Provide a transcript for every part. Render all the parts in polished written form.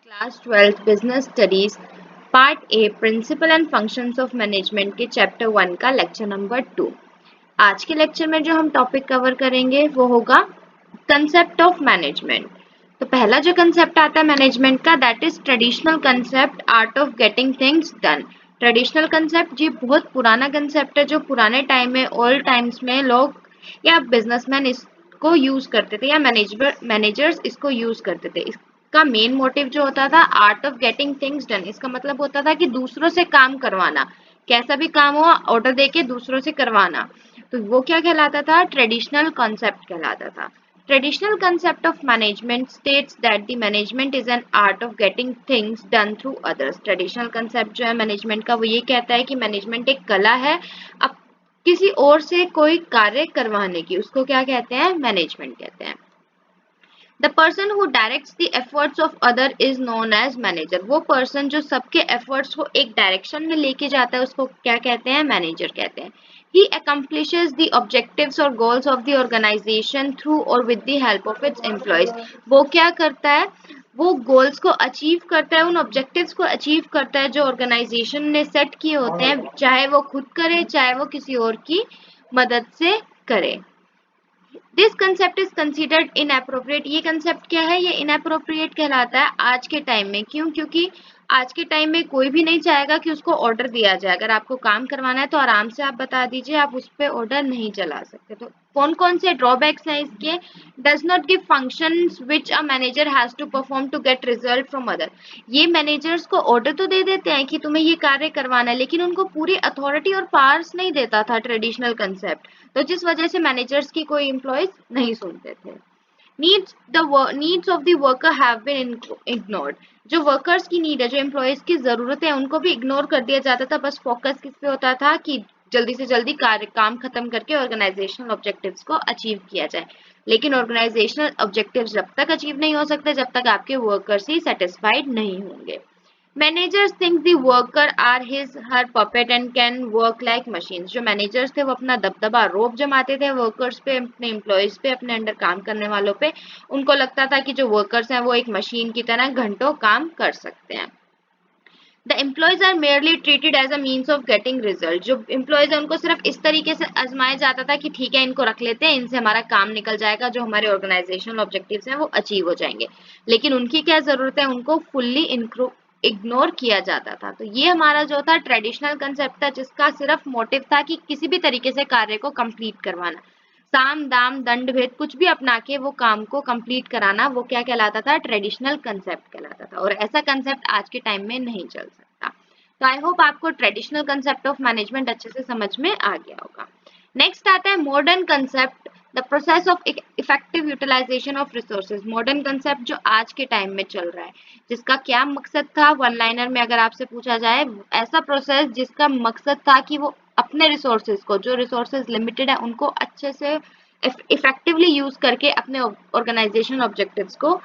Class 12 business studies part A principle and functions of management के chapter 1 का lecture number 2। आज के lecture में जो हम टॉपिक कवर करेंगे वो होगा कंसेप्ट ऑफ मैनेजमेंट। तो पहला जो कंसेप्ट आता है मैनेजमेंट का that is traditional concept art of getting things done. Traditional concept ये बहुत पुराना कंसेप्ट है जो पुराने टाइम में ओल्ड टाइम्स में लोग या बिजनेसमैन इसको यूज करते थे या मैनेजर्स इसको यूज करते थे। इसका मेन मोटिव जो होता था art of getting things done, इसका मतलब होता था कि दूसरों से काम करवाना, कैसा भी काम हो ऑर्डर देके दूसरों से करवाना। तो वो क्या कहलाता था? ट्रेडिशनल कॉन्सेप्ट कहलाता था। Traditional concept of management states that the management is an art of getting things done through others. Traditional concept जो है मैनेजमेंट का वो ये कहता है कि मैनेजमेंट एक कला है अब किसी और से कोई कार्य करवाने की, उसको क्या कहते हैं? मैनेजमेंट कहते हैं। The person who directs the efforts of other is known as manager. वो person जो सबके efforts को एक direction में लेके जाता है उसको क्या कहते हैं? manager कहते हैं। He accomplishes the objectives or goals of the organization through or with the help of its employees. वो क्या करता है? वो goals को achieve करता है, उन objectives को achieve करता है जो organization ने set किए होते हैं, चाहे वो खुद करे चाहे वो किसी और की मदद से करे। This concept is considered inappropriate. ये कंसेप्ट क्या है? ये इनएप्रोप्रिएट कहलाता है आज के टाइम में। क्यों? क्योंकि आज के टाइम में कोई भी नहीं चाहेगा कि उसको ऑर्डर दिया जाए। अगर आपको काम करवाना है तो आराम से आप बता दीजिए, आप उस पर ऑर्डर नहीं चला सकते। तो कौन कौन से ड्रॉबैक्स हैं इसके? Does not give functions which a manager has to perform to get result from other. ये मैनेजर्स को ऑर्डर तो दे देते हैं कि तुम्हें ये कार्य करवाना है, लेकिन उनको पूरी अथॉरिटी और पावर्स नहीं देता था ट्रेडिशनल कंसेप्ट। तो जिस वजह से मैनेजर्स की कोई एम्प्लॉयज नहीं सुनते थे। Needs of the worker have been ignored. जो वर्कर्स की नीड है, जो एम्प्लॉयज की जरूरत है, उनको भी इग्नोर कर दिया जाता था। बस फोकस किस पे होता था कि जल्दी से जल्दी काम खत्म करके ऑर्गेनाइजेशनल ऑब्जेक्टिव्स को अचीव किया जाए। लेकिन ऑर्गेनाइजेशनल ऑब्जेक्टिव्स जब तक अचीव नहीं हो सकते जब तक आपके वर्कर्स ही सेटिस्फाइड नहीं होंगे। Managers think the worker are his her puppet and can work like machines. जो मैनेजर्स थे वो अपना दबदबा रोब जमाते थे वर्कर्स पे, अपने एम्प्लॉयज पे, अपने अंडर काम करने वालों पे। उनको लगता था कि जो वर्कर्स हैं वो एक मशीन की तरह घंटों काम कर सकते हैं। The employees are merely treated as a means of getting result. जो एम्प्लॉयज है उनको सिर्फ इस तरीके से आजमाया जाता था कि ठीक है इनको रख लेते हैं, इनसे हमारा काम निकल जाएगा, जो हमारे ऑर्गेनाइजेशनल ऑब्जेक्टिव्स हैं वो अचीव हो जाएंगे। लेकिन उनकी क्या जरूरत है? उनको फुल्ली इग्नोर किया जाता था। तो ये हमारा जो था ट्रेडिशनल कंसेप्ट था जिसका सिर्फ मोटिव था कि किसी भी तरीके से कार्य को कंप्लीट करवाना, साम दाम दंड भेद कुछ भी अपना के वो काम को कंप्लीट कराना, वो क्या कहलाता था? ट्रेडिशनल कंसेप्ट कहलाता था। और ऐसा कंसेप्ट आज के टाइम में नहीं चल सकता। तो आई होप आपको ट्रेडिशनल कंसेप्ट ऑफ मैनेजमेंट अच्छे से समझ में आ गया होगा। नेक्स्ट आता है modern concept, the process of effective utilisation of resources. Modern concept जो आज के टाइम में चल रहा है, जिसका क्या मकसद था? वन लाइनर में अगर आपसे पूछा जाए, ऐसा प्रोसेस जिसका मकसद था कि वो अपने रिसोर्सेज को, जो रिसोर्सेज लिमिटेड है, उनको अच्छे से इफेक्टिवली यूज करके अपने ऑर्गेनाइजेशन ऑब्जेक्टिव्स को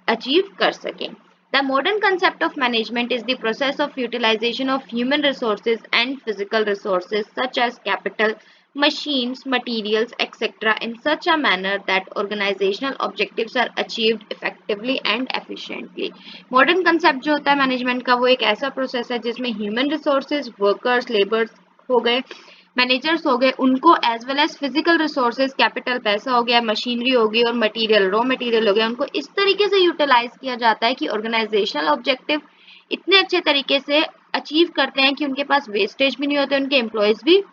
अचीव कर सकें। The modern concept of management is the process of utilization of human resources and physical resources such as capital, machines, materials, etc. in such a manner that organizational objectives are achieved effectively and efficiently. Modern concept जो होता है management का वो एक ऐसा process है जिसमें human resources, workers, labours हो गए, मैनेजर्स हो गए, उनको as well as physical resources, capital पैसा हो गया, मशीनरी होगी और मटेरियल, रॉ मटेरियल हो गया, उनको इस तरीके से यूटिलाइज किया जाता है कि ऑर्गेनाइजेशनल ऑब्जेक्टिव इतने अच्छे तरीके से अचीव करते हैं कि उनके पास वेस्टेज भी नहीं होते, उनके एम्प्लॉयज भी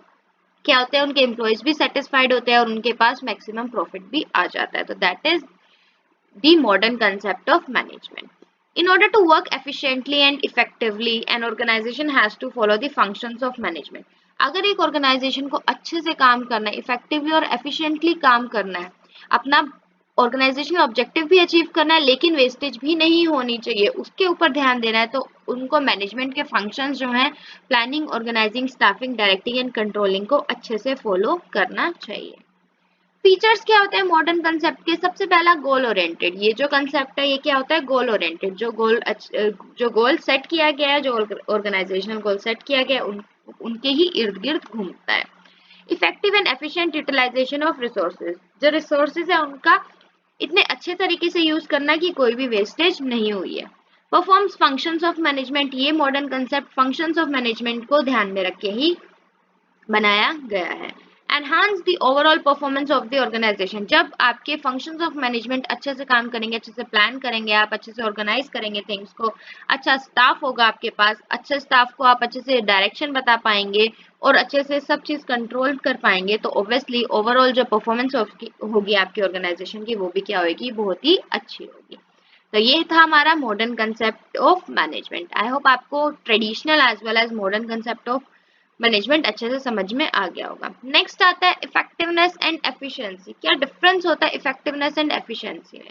क्या होते हैं? उनके एम्प्लॉयज भी सेटिस्फाइड होते हैं और उनके पास मैक्सिमम प्रॉफिट भी आ जाता है। तो that is the modern concept of management. In order to work efficiently and effectively, an organization has to follow the functions of management. अगर एक ऑर्गेनाइजेशन को अच्छे से काम करना है, इफेक्टिवली और एफिशिएंटली काम करना है, अपना ऑर्गेनाइजेशनल ऑब्जेक्टिव भी अचीव करना है, लेकिन वेस्टेज भी नहीं होनी चाहिए, उसके ऊपर ध्यान देना है, तो उनको मैनेजमेंट के फंक्शंस जो हैं planning, organising, staffing, directing and controlling को अच्छे से फॉलो करना चाहिए। फीचर्स क्या होते हैं मॉडर्न कंसेप्ट के? सबसे पहला गोल ओरिएंटेड। ये जो कंसेप्ट है ये क्या होता है? Goal oriented. जो गोल सेट किया गया है, जो ऑर्गेनाइजेशनल गोल सेट किया गया है, उनके ही इर्द गिर्द घूमता है। Effective and efficient utilisation of resources. जो रिसोर्सेज है उनका इतने अच्छे तरीके से यूज करना कि कोई भी वेस्टेज नहीं हुई है। परफॉर्म्स फंक्शंस ऑफ मैनेजमेंट, ये modern concept functions of management को ध्यान में रख के ही बनाया गया है। Enhance the overall performance of the organisation, जब आपके फंक्शंस ऑफ मैनेजमेंट अच्छे से काम करेंगे, अच्छे से प्लान करेंगे, आप अच्छे से ऑर्गेनाइज करेंगे थिंग्स को, अच्छा स्टाफ होगा आपके पास, अच्छे स्टाफ को आप अच्छे से डायरेक्शन बता पाएंगे और अच्छे से सब चीज कंट्रोल कर पाएंगे, तो ऑब्वियसली ओवरऑल जो परफॉर्मेंस होगी आपकी ऑर्गेनाइजेशन की वो भी क्या होगी, बहुत ही अच्छी होगी। तो ये था हमारा modern concept of management. I hope आपको traditional as well as modern concept of management अच्छे से समझ में आ गया होगा। नेक्स्ट आता है इफेक्टिवनेस एंड एफिशिएंसी। क्या डिफरेंस होता है इफेक्टिवनेस एंड एफिशिएंसी में?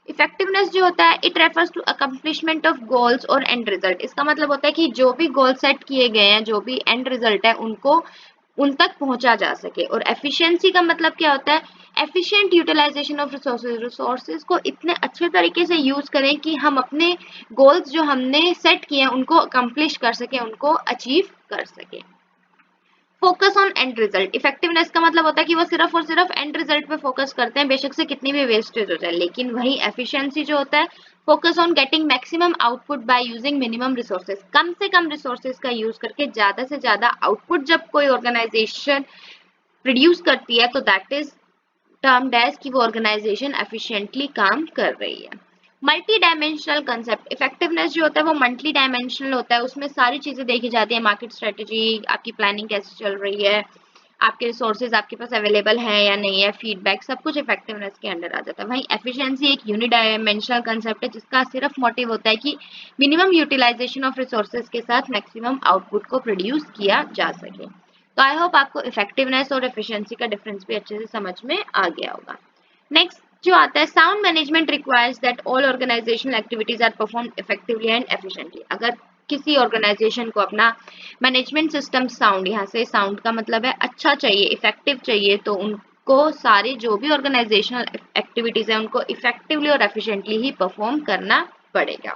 इफेक्टिवनेस जो होता है it refers to accomplishment of goals और एंड रिजल्ट। इसका मतलब होता है कि जो भी गोल सेट किए गए हैं, जो भी एंड रिजल्ट है, उनको उन तक पहुंचा जा सके। और एफिशिएंसी का मतलब क्या होता है? Efficient utilisation of resources, resources को इतने अच्छे तरीके से यूज करें कि हम अपने गोल्स जो हमने सेट किए हैं उनको अकम्प्लिश कर सके, उनको अचीव कर सके। Focus on and result, effectiveness का मतलब होता है कि वो सिर्फ और सिर्फ एंड रिजल्ट पे फोकस करते हैं, बेशक से कितनी भी वेस्टेज हो जाए। लेकिन वही एफिशिएंसी जो होता है, focus on getting maximum output by using minimum resources, कम से कम रिसोर्सेज का यूज करके ज्यादा से ज्यादा आउटपुट जब कोई ऑर्गेनाइजेशन प्रोड्यूस करती है तो दैट इज टर्म्ड एज कि वो ऑर्गेनाइजेशन एफिशिएंटली काम कर रही है। मल्टी डायमेंशनल कंसेप्ट, इफेक्टिवनेस जो होता है वो मल्टी डायमेंशनल होता है, उसमें सारी चीजें देखी जाती है, मार्केट स्ट्रेटेजी, आपकी प्लानिंग कैसे चल रही है, आपके रिसोर्सेज आपके पास अवेलेबल है या नहीं है, फीडबैक, सब कुछ इफेक्टिवनेस के अंडर आ जाता है। वहीं एफिशिएंसी एक यूनिडायमेंशनल कंसेप्ट है जिसका सिर्फ मोटिव होता है कि मिनिमम यूटिलाइजेशन ऑफ रिसोर्सेज के साथ मैक्सिमम आउटपुट को प्रोड्यूस किया जा सके। तो आई होप आपको इफेक्टिवनेस और एफिशिएंसी का डिफरेंस भी अच्छे से समझ में आ गया होगा। नेक्स्ट जो आता है, sound management requires that all organisational activities are performed effectively and efficiently. अगर किसी ऑर्गेनाइजेशन को अपना मैनेजमेंट सिस्टम साउंड, यहाँ से साउंड का मतलब है अच्छा चाहिए, इफेक्टिव चाहिए, तो उनको सारे जो भी ऑर्गेनाइजेशनल एक्टिविटीज है उनको इफेक्टिवली और एफिशिएंटली ही परफॉर्म करना पड़ेगा।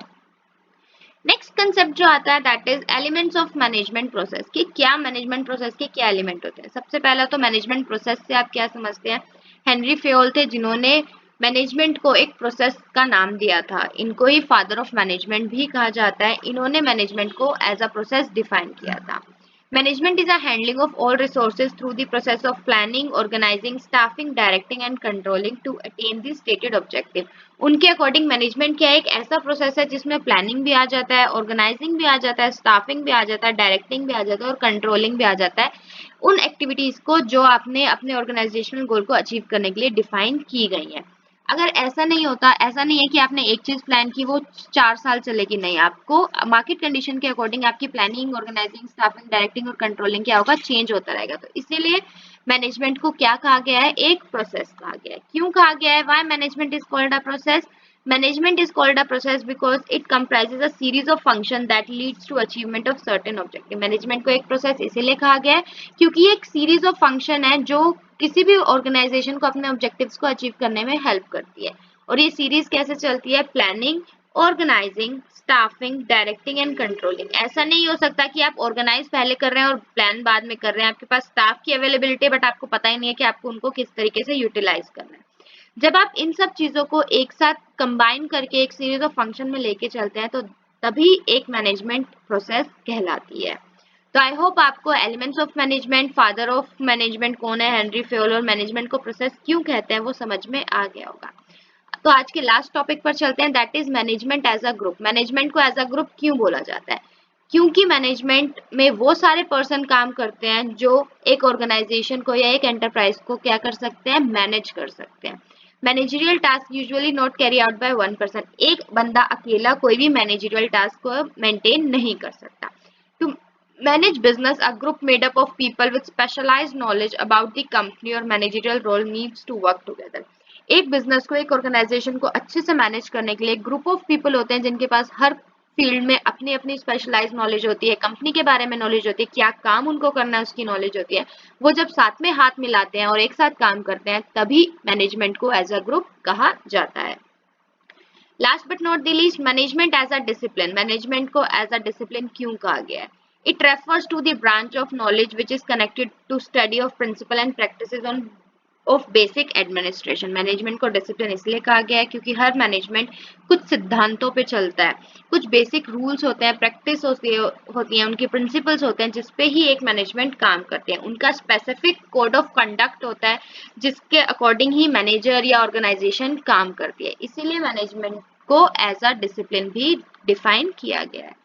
नेक्स्ट कंसेप्ट जो आता है that is elements of management process, कि क्या मैनेजमेंट प्रोसेस के क्या एलिमेंट होते हैं। सबसे पहला तो मैनेजमेंट प्रोसेस से आप क्या समझते हैं, हेनरी फेयोल थे जिन्होंने मैनेजमेंट को एक प्रोसेस का नाम दिया था, इनको ही फादर ऑफ मैनेजमेंट भी कहा जाता है। इन्होंने मैनेजमेंट को एज अ प्रोसेस डिफाइन किया था। Management is a handling of all resources through the process of planning, organizing, staffing, directing and controlling to attain the stated objective. उनके अकॉर्डिंग मैनेजमेंट क्या है, एक ऐसा प्रोसेस है जिसमें प्लानिंग भी आ जाता है, ऑर्गेनाइजिंग भी आ जाता है, स्टाफिंग भी आ जाता है, डायरेक्टिंग भी आ जाता है और कंट्रोलिंग भी आ जाता है उन एक्टिविटीज को जो आपने अपने ऑर्गेनाइजेशनल गोल को अचीव करने के लिए डिफाइन की गई है। अगर ऐसा नहीं होता, ऐसा नहीं है कि आपने एक चीज प्लान की वो 4 साल चलेगी, नहीं, आपको मार्केट कंडीशन के अकॉर्डिंग आपकी प्लानिंग, ऑर्गेनाइजिंग, स्टाफिंग, डायरेक्टिंग और कंट्रोलिंग क्या होगा, चेंज होता रहेगा। तो इसीलिए मैनेजमेंट को क्या कहा गया है, एक प्रोसेस कहा गया है। क्यों कहा गया है, why management is called a process? Management is called a process because it comprises a series of functions that leads to achievement of certain objective. Management को एक प्रोसेस इसीलिए कहा गया है क्योंकि ये एक सीरीज ऑफ फंक्शन है जो किसी भी ऑर्गेनाइजेशन को अपने ऑब्जेक्टिव्स को अचीव करने में हेल्प करती है। और ये सीरीज कैसे चलती है, planning, organising, staffing, directing and controlling. ऐसा नहीं हो सकता कि आप ऑर्गेनाइज पहले कर रहे हैं और प्लान बाद में कर रहे हैं, आपके पास स्टाफ की अवेलेबिलिटी है बट आपको पता ही नहीं है कि आपको उनको किस तरीके से यूटिलाइज करना है। जब आप इन सब चीजों को एक साथ कंबाइन करके एक सीरीज ऑफ फंक्शन में लेके चलते हैं तो तभी एक मैनेजमेंट प्रोसेस कहलाती है। तो आई होप आपको elements of management, father of management कौन है, हेनरी फेयोल, और मैनेजमेंट को प्रोसेस क्यों कहते हैं वो समझ में आ गया होगा। तो आज के लास्ट टॉपिक पर चलते हैं, that is management as a group. Management को एज अ ग्रुप क्यों बोला जाता है? क्योंकि मैनेजमेंट में वो सारे पर्सन काम करते हैं जो एक ऑर्गेनाइजेशन को या एक एंटरप्राइज को क्या कर सकते हैं, मैनेज कर सकते हैं। Managerial task usually not carry out by one person. एक बंदा अकेला कोई भी मैनेजरियल टास्क को मेंटेन नहीं कर सकता। To manage business, a group made up of people with specialised knowledge about the company और managerial role needs to work together. एक बिजनेस को, एक ऑर्गेनाइजेशन को अच्छे से मैनेज करने के लिए ग्रुप ऑफ पीपल होते हैं जिनके पास हर फील्ड में अपनी अपनी स्पेशलाइज्ड नॉलेज होती है, कंपनी के बारे में नॉलेज होती है, क्या काम उनको करना है उसकी नॉलेज होती है। वो जब साथ में हाथ मिलाते हैं और एक साथ काम करते हैं तभी मैनेजमेंट को एज अ ग्रुप कहा जाता है। Last but not the least, management as a discipline. Management को एज अ डिसिप्लिन क्यों कहा गया है? It refers to the branch of knowledge which is connected to study of principle and practices on of basic administration. Management को discipline इसलिए कहा गया है क्योंकि हर मैनेजमेंट कुछ सिद्धांतों पे चलता है, कुछ बेसिक रूल्स होते हैं, प्रैक्टिस होती है, उनके प्रिंसिपल्स होते हैं जिसपे ही एक मैनेजमेंट काम करते हैं। उनका स्पेसिफिक कोड ऑफ कंडक्ट होता है जिसके अकॉर्डिंग ही मैनेजर या ऑर्गेनाइजेशन काम करती है। इसीलिए मैनेजमेंट को एज अ डिसिप्लिन भी डिफाइन किया गया है।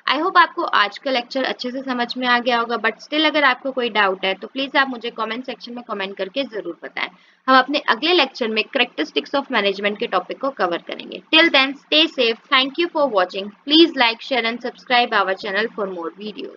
आई होप आपको आज का लेक्चर अच्छे से समझ में आ गया होगा, बट स्टिल अगर आपको कोई डाउट है तो प्लीज आप मुझे कमेंट सेक्शन में कमेंट करके जरूर बताएं। हम अपने अगले लेक्चर में कैरेक्टरिस्टिक्स ऑफ मैनेजमेंट के टॉपिक को कवर करेंगे। Till then stay safe, thank you for watching, please like share and subscribe our channel for more videos.